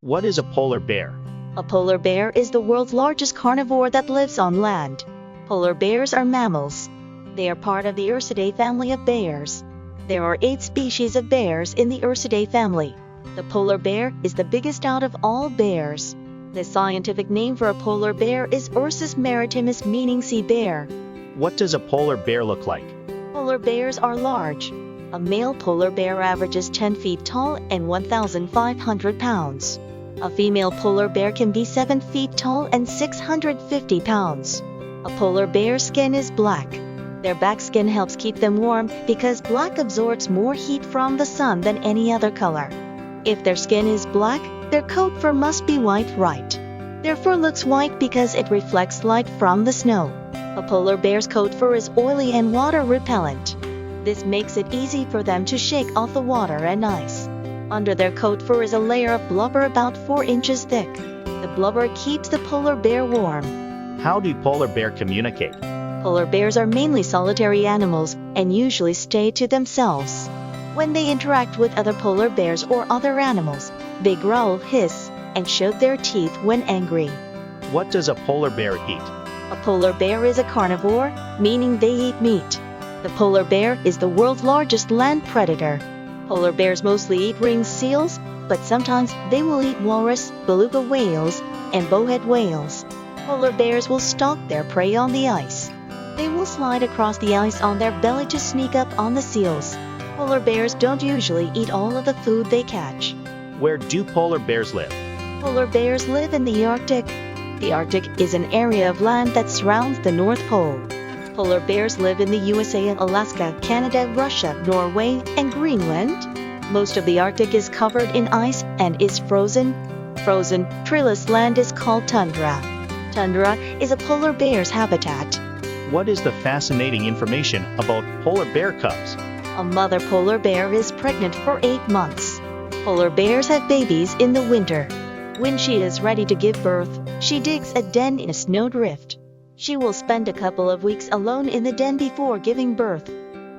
What is a polar bear? A polar bear is the world's largest carnivore that lives on land. Polar bears are mammals. They are part of the Ursidae family of bears. There are 8 species of bears in the Ursidae family. The polar bear is the biggest out of all bears. The scientific name for a polar bear is Ursus maritimus, meaning sea bear. What does a polar bear look like? Polar bears are large. A male polar bear averages 10 feet tall and 1,500 pounds. A female polar bear can be 7 feet tall and 650 pounds. A polar bear's skin is black. Their back skin helps keep them warm because black absorbs more heat from the sun than any other color. If their skin is black, their coat fur must be white, right? Their fur looks white because it reflects light from the snow. A polar bear's coat fur is oily and water repellent. This makes it easy for them to shake off the water and ice. Under their coat fur is a layer of blubber about 4 inches thick. The blubber keeps the polar bear warm. How do polar bear communicate? Polar bears are mainly solitary animals and usually stay to themselves. When they interact with other polar bears or other animals, they growl, hiss, and show their teeth when angry. What does a polar bear eat? A polar bear is a carnivore, meaning they eat meat. The polar bear is the world's largest land predator. Polar bears mostly eat ringed seals, but sometimes they will eat walrus, beluga whales, and bowhead whales. Polar bears will stalk their prey on the ice. They will slide across the ice on their belly to sneak up on the seals. Polar bears don't usually eat all of the food they catch. Where do polar bears live? Polar bears live in the Arctic. The Arctic is an area of land that surrounds the North Pole. Polar bears live in the USA, Alaska, Canada, Russia, Norway, and Greenland. Most of the Arctic is covered in ice and is frozen. Frozen, treeless land is called tundra. Tundra is a polar bear's habitat. What is the fascinating information about polar bear cubs? A mother polar bear is pregnant for 8 months. Polar bears have babies in the winter. When she is ready to give birth, she digs a den in a snowdrift. She will spend a couple of weeks alone in the den before giving birth.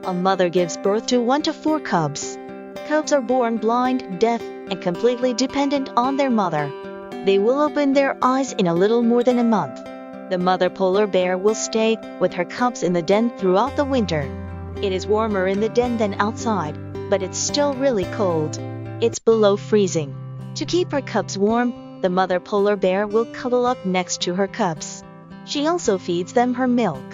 A mother gives birth to 1 to 4 cubs. Cubs are born blind, deaf, and completely dependent on their mother. They will open their eyes in a little more than a month. The mother polar bear will stay with her cubs in the den throughout the winter. It is warmer in the den than outside, but it's still really cold. It's below freezing. To keep her cubs warm, the mother polar bear will cuddle up next to her cubs. She also feeds them her milk.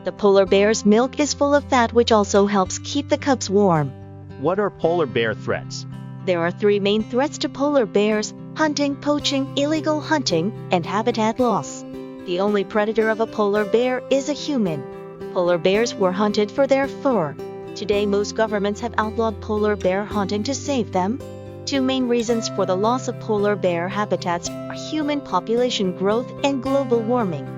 The polar bear's milk is full of fat, which also helps keep the cubs warm. What are polar bear threats? There are 3 main threats to polar bears: hunting, poaching, illegal hunting, and habitat loss. The only predator of a polar bear is a human. Polar bears were hunted for their fur. Today, most governments have outlawed polar bear hunting to save them. 2 main reasons for the loss of polar bear habitats are human population growth and global warming.